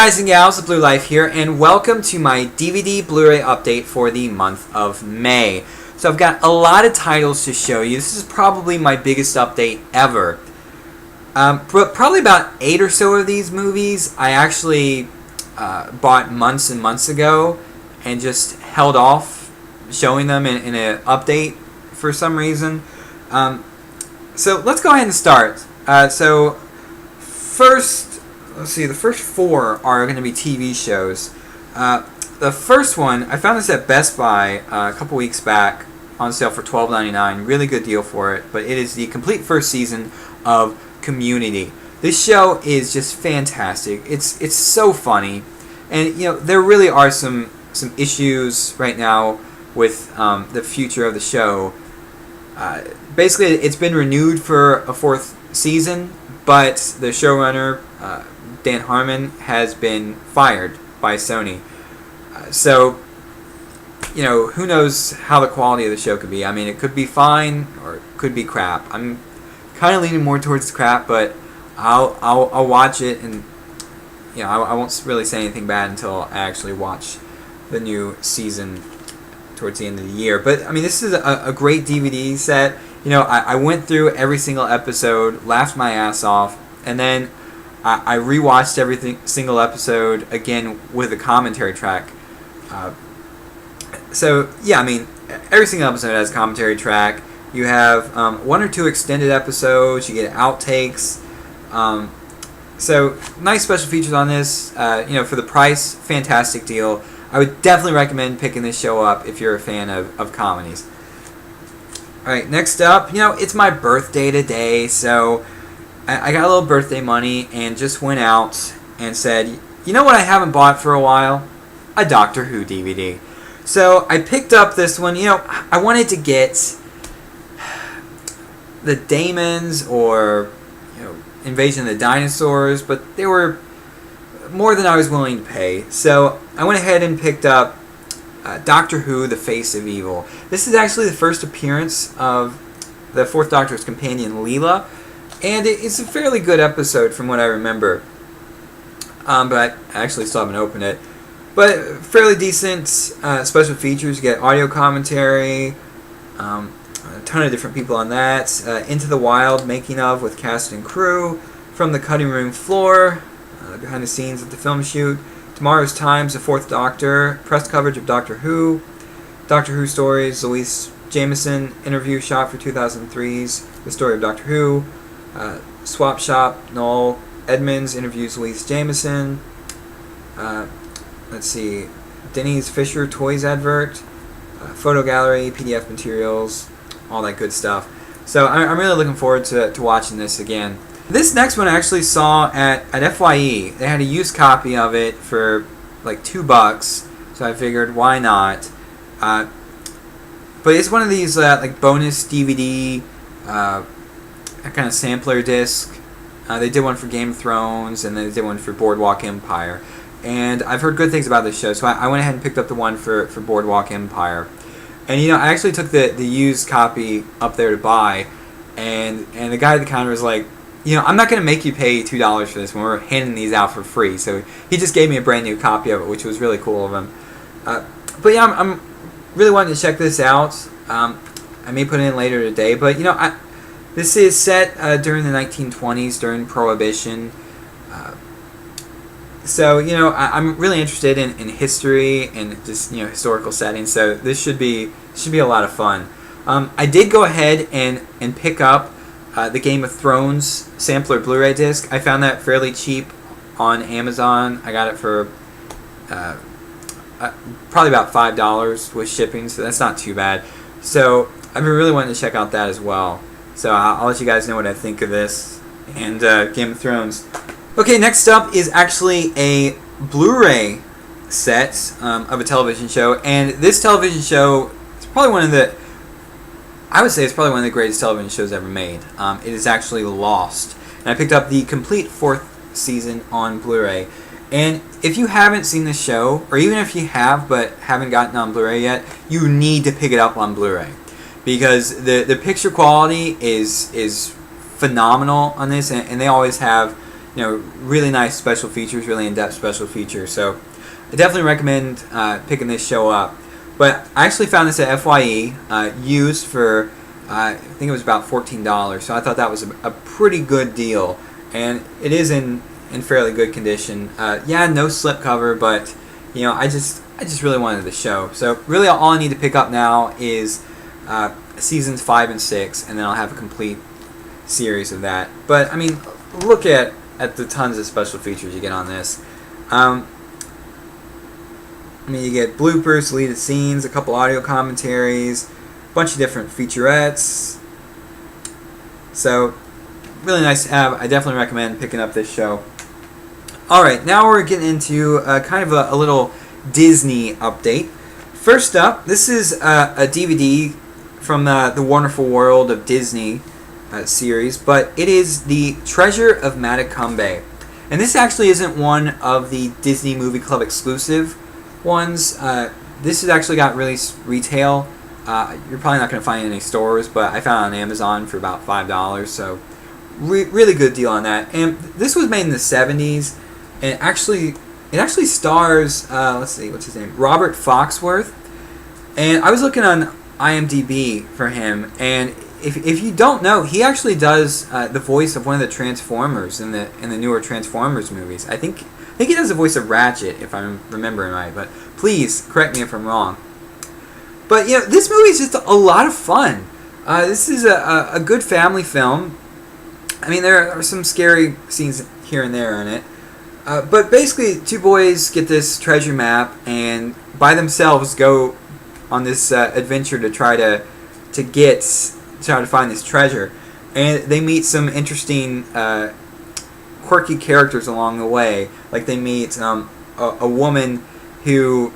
guys and gals, the Blue Life here, and welcome to my DVD Blu-ray update for the month of May. So I've got a lot of titles to show you. This is probably my biggest update ever. But probably about 8 or so of these movies I actually bought months and months ago and just held off showing them in an update for some reason. So let's go ahead and start. First, let's see, the first 4 are going to be TV shows. The first one, I found this at Best Buy a couple weeks back on sale for $12.99. Really good deal for it. But it is the complete first season of Community. This show is just fantastic. It's so funny. And, you know, there really are some issues right now with the future of the show. Basically, it's been renewed for a 4th season, but the showrunner, Dan Harmon, has been fired by Sony. So, you know, who knows how the quality of the show could be. I mean, it could be fine or it could be crap. I'm kind of leaning more towards the crap, but I'll watch it, and you know, I won't really say anything bad until I actually watch the new season towards the end of the year. But I mean, this is a great DVD set. You know, I went through every single episode, laughed my ass off, and then I rewatched every single episode again with a commentary track. So yeah, I mean, every single episode has a commentary track. You have 1 or 2 extended episodes. You get outtakes. So nice special features on this. You know, for the price, fantastic deal. I would definitely recommend picking this show up if you're a fan of comedies. Alright, next up, you know, it's my birthday today, so I got a little birthday money and just went out and said, you know what I haven't bought for a while? A Doctor Who DVD. So I picked up this one. You know, I wanted to get the Daemons or, you know, Invasion of the Dinosaurs, but they were more than I was willing to pay. So I went ahead and picked up Doctor Who, The Face of Evil. This is actually the first appearance of the 4th Doctor's companion, Leela, and it's a fairly good episode from what I remember. But I actually still haven't opened it. But fairly decent special features. You get audio commentary, a ton of different people on that. Into the Wild, making of with cast and crew. From the cutting room floor, behind the scenes of the film shoot. Tomorrow's Times, The 4th Doctor, press coverage of Doctor Who stories, Louise Jameson interview shot for 2003's The Story of Doctor Who, Swap Shop, Noel Edmonds interviews Louise Jameson, let's see, Denny's Fisher Toys advert, photo gallery, PDF materials, all that good stuff. So I'm really looking forward to watching this again. This next one I actually saw at FYE. They had a used copy of it for like $2, so I figured why not. But it's one of these like bonus DVD kind of sampler disc. They did one for Game of Thrones, and they did one for Boardwalk Empire. And I've heard good things about this show, so I went ahead and picked up the one for Boardwalk Empire. And you know, I actually took the used copy up there to buy, and the guy at the counter was like, you know, I'm not going to make you pay $2 for this when we're handing these out for free. So he just gave me a brand new copy of it, which was really cool of him. But yeah, I'm really wanting to check this out. I may put it in later today, but you know, this is set during the 1920s, during Prohibition. So you know, I'm really interested in history and just, you know, historical settings. So this should be a lot of fun. I did go ahead and pick up the Game of Thrones sampler Blu-ray disc. I found that fairly cheap on Amazon. I got it for probably about $5 with shipping, so that's not too bad. So I've been really wanting to check out that as well. So I'll let you guys know what I think of this and Game of Thrones. Okay, next up is actually a Blu-ray set of a television show, and this television show is probably one of the, I would say it's probably one of the greatest television shows ever made. It is actually Lost. And I picked up the complete 4th season on Blu-ray. And if you haven't seen this show, or even if you have but haven't gotten on Blu-ray yet, you need to pick it up on Blu-ray. Because the picture quality is phenomenal on this, and they always have, you really nice special features, really in-depth special features. So I definitely recommend picking this show up. But I actually found this at FYE, used for, I think it was about $14. So I thought that was a pretty good deal. And it is in fairly good condition. Yeah, no slipcover, but I just really wanted the show. So really all I need to pick up now is seasons 5 and 6, and then I'll have a complete series of that. But I mean, look at the tons of special features you get on this. I mean, you get bloopers, deleted scenes, a couple audio commentaries, a bunch of different featurettes. So really nice to have. I definitely recommend picking up this show. Alright, now we're getting into kind of a little Disney update. First up, this is a DVD from the Wonderful World of Disney series, but it is the Treasure of Matacumbe. And this actually isn't one of the Disney Movie Club exclusive ones. This has actually got released retail. You're probably not going to find it in any stores, but I found it on Amazon for about $5, so really good deal on that. And this was made in the 70s, and it actually stars, let's see, what's his name? Robert Foxworth. And I was looking on IMDb for him, and if you don't know, he actually does the voice of one of the Transformers in the newer Transformers movies. I think he does the voice of Ratchet, if I'm remembering right, but please correct me if I'm wrong. But this movie is just a lot of fun. This is a good family film. I mean, there are some scary scenes here and there in it. But basically, two boys get this treasure map and by themselves go on this adventure to try to find this treasure. And they meet some interesting, quirky characters along the way. Like they meet a woman who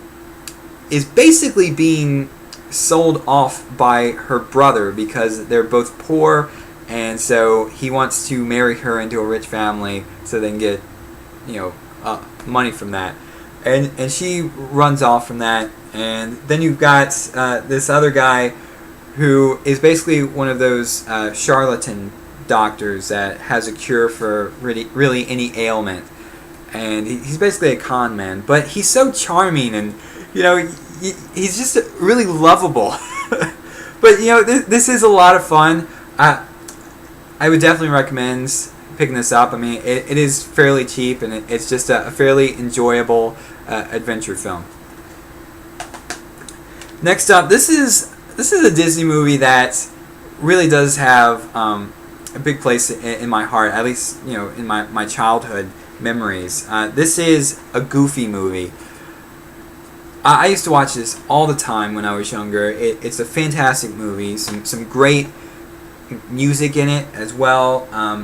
is basically being sold off by her brother because they're both poor, and so he wants to marry her into a rich family so they can get money from that, and she runs off from that. And then you've got this other guy who is basically one of those charlatan doctors that has a cure for really any ailment, and he's basically a con man, but he's so charming, and he's just really lovable. But this is a lot of fun. I would definitely recommend picking this up. I mean, it is fairly cheap, and it's just a fairly enjoyable adventure film. Next up, this is a Disney movie that really does have a big place in my heart, at least in my childhood memories. This is a Goofy movie. I used to watch this all the time when I was younger. It's a fantastic movie. Some great music in it as well. I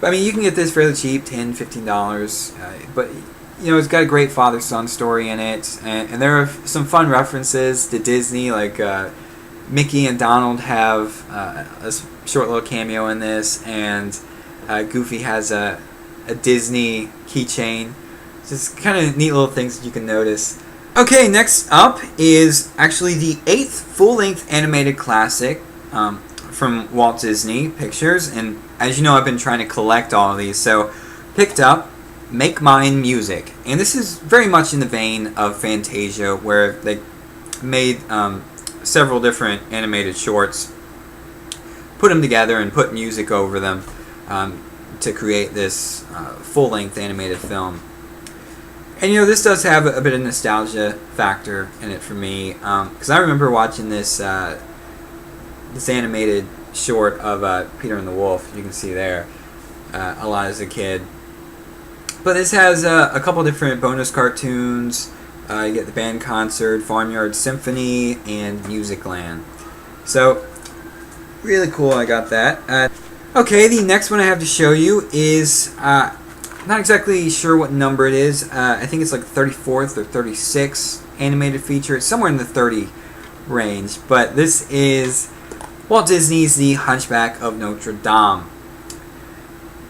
mean, you can get this fairly cheap, $10, $15. But it's got a great father-son story in it, and there are some fun references to Disney, like Mickey and Donald have a short little cameo in this, and Goofy has a Disney keychain. Just kind of neat little things that you can notice. Okay, next up is actually the 8th full-length animated classic from Walt Disney Pictures, and as you know, I've been trying to collect all of these, so picked up Make Mine Music. And this is very much in the vein of Fantasia, where they made several different animated shorts, put them together and put music over them to create this full-length animated film. And this does have a bit of nostalgia factor in it for me, because I remember watching this animated short of Peter and the Wolf. You can see there a lot as a kid. But this has a couple different bonus cartoons. You get the band concert, Farmyard Symphony, and Musicland. So really cool. I got that. Okay, the next one I have to show you is not exactly sure what number it is. I think it's like 34th or 36th animated feature. It's somewhere in the 30 range. But this is Walt Disney's The Hunchback of Notre Dame.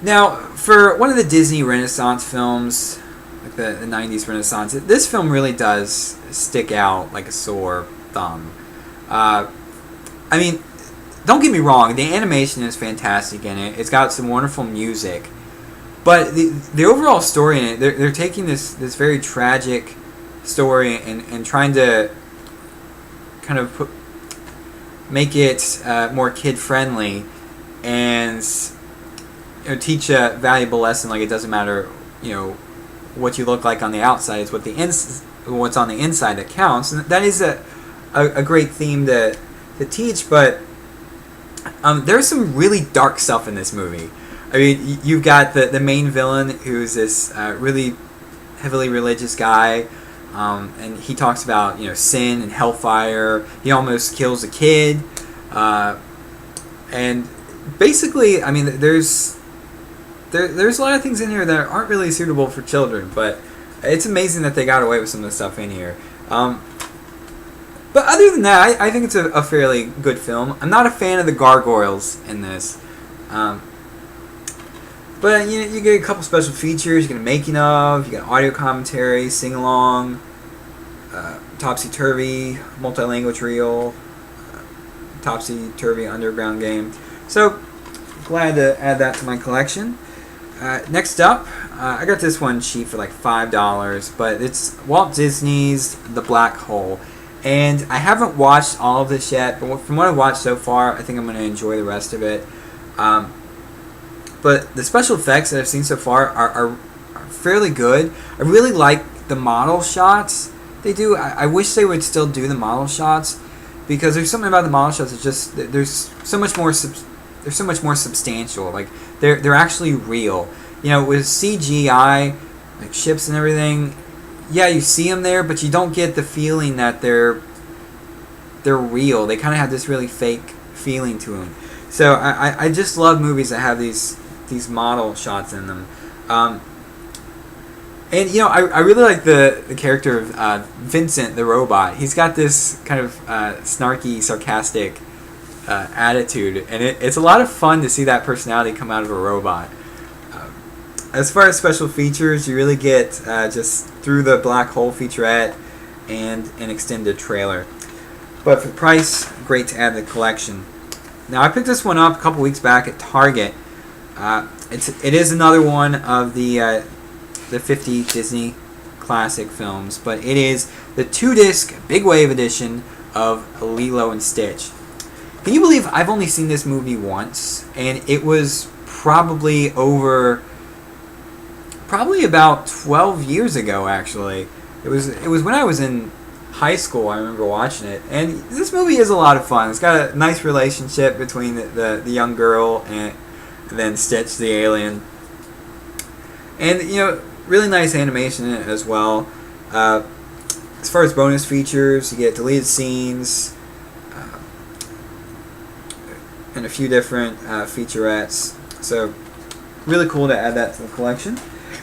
Now, for one of the Disney Renaissance films, like the 90s Renaissance, this film really does stick out like a sore thumb. I mean, don't get me wrong, the animation is fantastic in it. It's got some wonderful music. But the overall story in it, they're taking this very tragic story and trying to kind of make it more kid-friendly and teach a valuable lesson. Like, it doesn't matter, what you look like on the outside. It's what's on the inside that counts. And that is a great theme to teach, but there's some really dark stuff in this movie. I mean, you've got the main villain, who's this really heavily religious guy, and he talks about sin and hellfire. He almost kills a kid, and basically, I mean, there's a lot of things in here that aren't really suitable for children, but it's amazing that they got away with some of the stuff in here. But other than that, I think it's a fairly good film. I'm not a fan of the gargoyles in this. But you get a couple special features. You get a making of, you get audio commentary, sing along, topsy turvy, multi-language reel, topsy turvy underground game. So glad to add that to my collection. Next up, I got this one cheap for like $5, but it's Walt Disney's The Black Hole. And I haven't watched all of this yet, but from what I've watched so far, I think I'm going to enjoy the rest of it. But the special effects that I've seen so far are fairly good. I really like the model shots they do. I wish they would still do the model shots, because there's something about the model shots that just there's so much more substantial. Like they're actually real. With CGI, like ships and everything. Yeah, you see them there, but you don't get the feeling that they're real. They kind of have this really fake feeling to them. So I just love movies that have these model shots in them. And I really like the character of Vincent the robot. He's got this kind of snarky, sarcastic attitude, and it's a lot of fun to see that personality come out of a robot. As far as special features, you really get just through the Black Hole featurette and an extended trailer. But for the price, great to add to the collection. Now, I picked this one up a couple weeks back at Target. It is another one of the 50 Disney classic films, but it is the 2-disc Big Wave edition of Lilo and Stitch. Can you believe I've only seen this movie once, and it was probably about 12 years ago, actually. It was when I was in high school. I remember watching it, and this movie is a lot of fun. It's got a nice relationship between the young girl and then Stitch the alien, and really nice animation in it as well. As far as bonus features, you get deleted scenes and a few different featurettes. So really cool to add that to the collection.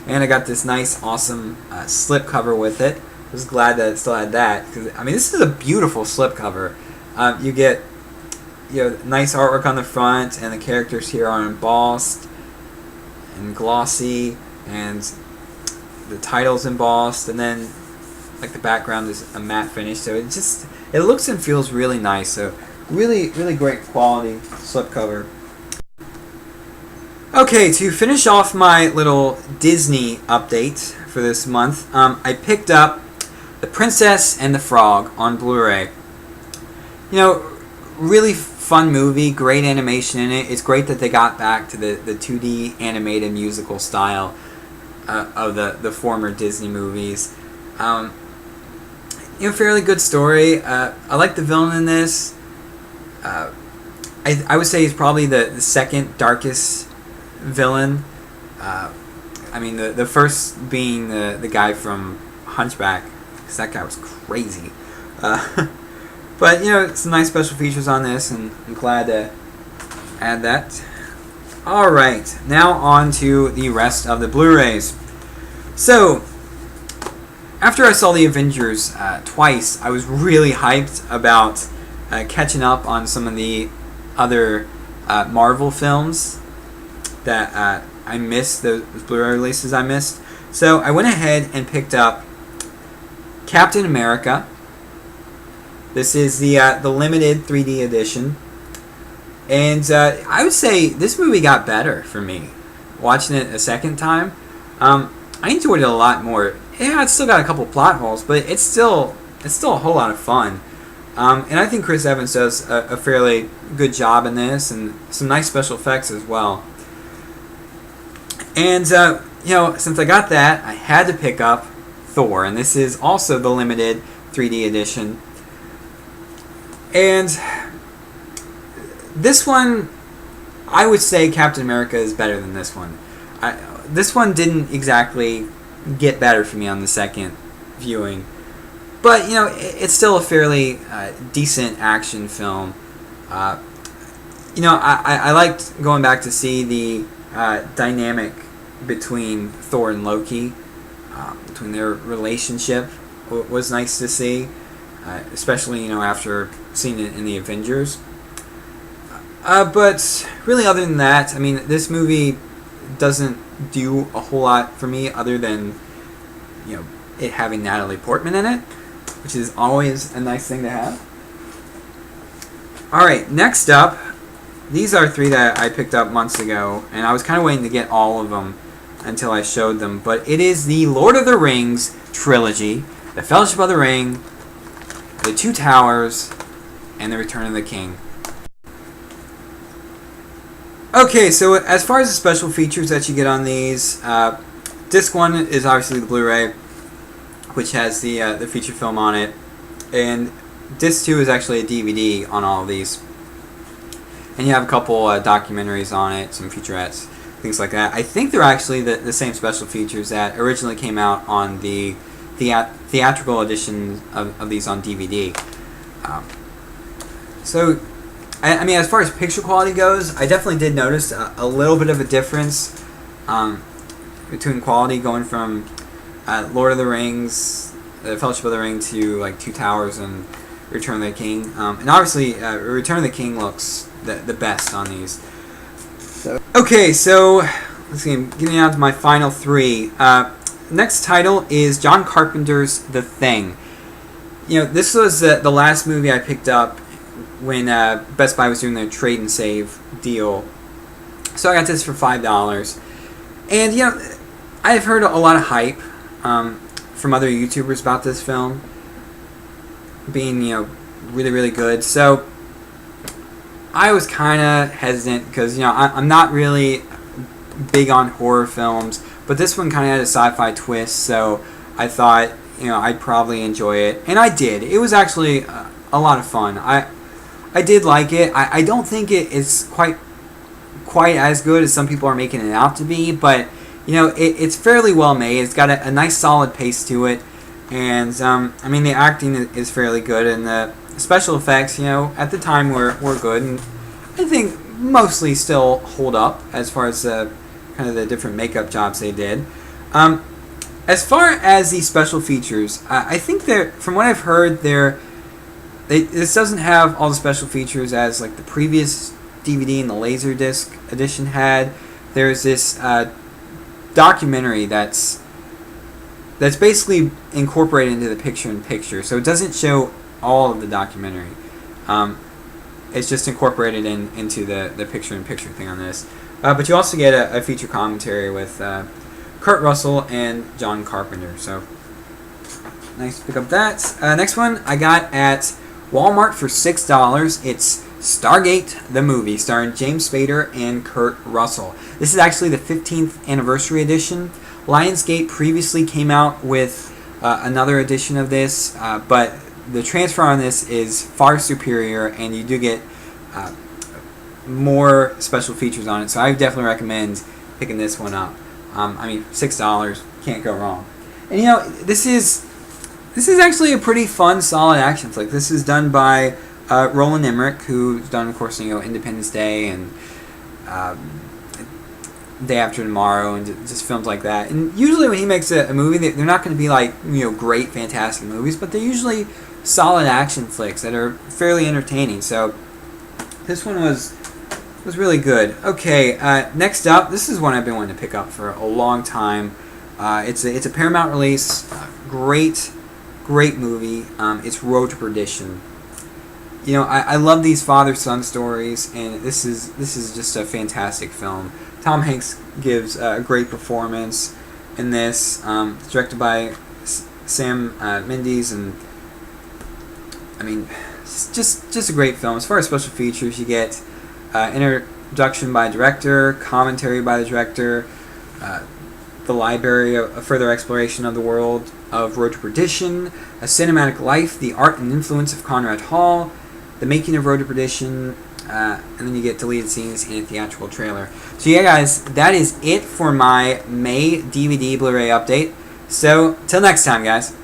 And I got this nice, awesome slipcover with it. I was glad that it still had that, because I mean, this is a beautiful slipcover. You get nice artwork on the front, and the characters here are embossed and glossy, and the title's embossed, and then like the background is a matte finish. So it looks and feels really nice. So really, really great quality slipcover. Okay, to finish off my little Disney update for this month, I picked up The Princess and the Frog on Blu-ray. Really fun movie, great animation in it. It's great that they got back to the 2D animated musical style of the former Disney movies. Fairly good story. I like the villain in this. I would say he's probably the second darkest villain. I mean, the first being the guy from Hunchback, because that guy was crazy. But some nice special features on this, and I'm glad to add that. Alright, now on to the rest of the Blu-rays. So, after I saw the Avengers twice, I was really hyped about catching up on some of the other Marvel films that I missed, those Blu-ray releases I missed. So I went ahead and picked up Captain America. This is the limited 3D edition. And I would say this movie got better for me. Watching it a second time, I enjoyed it a lot more. Yeah, it's still got a couple plot holes, but it's still a whole lot of fun. And I think Chris Evans does a fairly good job in this, and some nice special effects as well. And since I got that, I had to pick up Thor, and this is also the limited 3D edition. And this one, I would say Captain America is better than this one. This one didn't exactly get better for me on the second viewing. But, it's still a fairly decent action film. I liked going back to see the dynamic between Thor and Loki. Between their relationship was nice to see. Especially, after seeing it in the Avengers. But really, other than that, I mean, this movie doesn't do a whole lot for me other than, it having Natalie Portman in it, which is always a nice thing to have. Alright, next up, these are 3 that I picked up months ago, and I was kind of waiting to get all of them until I showed them, but it is the Lord of the Rings trilogy, The Fellowship of the Ring, The Two Towers, and The Return of the King. Okay, so as far as the special features that you get on these, disc 1 is obviously the Blu-ray, which has the feature film on it, and disc 2 is actually a DVD on all of these. And you have a couple documentaries on it, some featurettes, things like that. I think they're actually the same special features that originally came out on the theatrical edition of these on DVD. So, I mean, as far as picture quality goes, I definitely did notice a little bit of a difference between quality going from Lord of the Rings, The Fellowship of the Ring, to like Two Towers and Return of the King. And obviously, Return of the King looks the best on these. Okay, so let's see, I'm getting out to my final 3. Next title is John Carpenter's The Thing. This was the last movie I picked up when Best Buy was doing their trade and save deal. So I got this for $5. And, I've heard a lot of hype from other YouTubers about this film being, really, really good. So I was kind of hesitant because, I'm not really big on horror films, but this one kind of had a sci-fi twist, so I thought, I'd probably enjoy it. And I did. It was actually a lot of fun. I did like it. I don't think it is quite as good as some people are making it out to be, but it's fairly well made. It's got a nice solid pace to it, and I mean the acting is fairly good, and the special effects, at the time were good, and I think mostly still hold up as far as kind of the different makeup jobs they did. As far as the special features, I think from what I've heard, this doesn't have all the special features as like the previous DVD and the Laserdisc edition had. There's this documentary that's basically incorporated into the picture-in-picture, so it doesn't show all of the documentary. It's just incorporated into the picture-in-picture thing on this. But you also get a feature commentary with Kurt Russell and John Carpenter. So nice to pick up that. Next one I got at Walmart for $6. It's Stargate the movie, starring James Spader and Kurt Russell. This is actually the 15th anniversary edition. Lionsgate previously came out with another edition of this, but the transfer on this is far superior, and you do get more special features on it. So I definitely recommend picking this one up. I mean, $6, can't go wrong. And this is actually a pretty fun, solid action flick. This is done by Roland Emmerich, who's done, of course, Independence Day and Day After Tomorrow and just films like that. And usually when he makes a movie, they're not going to be like great, fantastic movies, but they're usually solid action flicks that are fairly entertaining. So this one was really good. Okay, next up, this is one I've been wanting to pick up for a long time. It's a Paramount release. Great movie. It's Road to Perdition. You know, I love these father-son stories, and this is just a fantastic film. Tom Hanks gives a great performance in this. It's directed by Sam Mendes, and I mean, it's just a great film. As far as special features, you get introduction by director, commentary by the director, the library, a further exploration of the world of Road to Perdition, a cinematic life, the art and influence of Conrad Hall, the making of Road to Perdition, and then you get deleted scenes and a theatrical trailer. So yeah, guys, that is it for my May DVD Blu-ray update. So till next time, guys.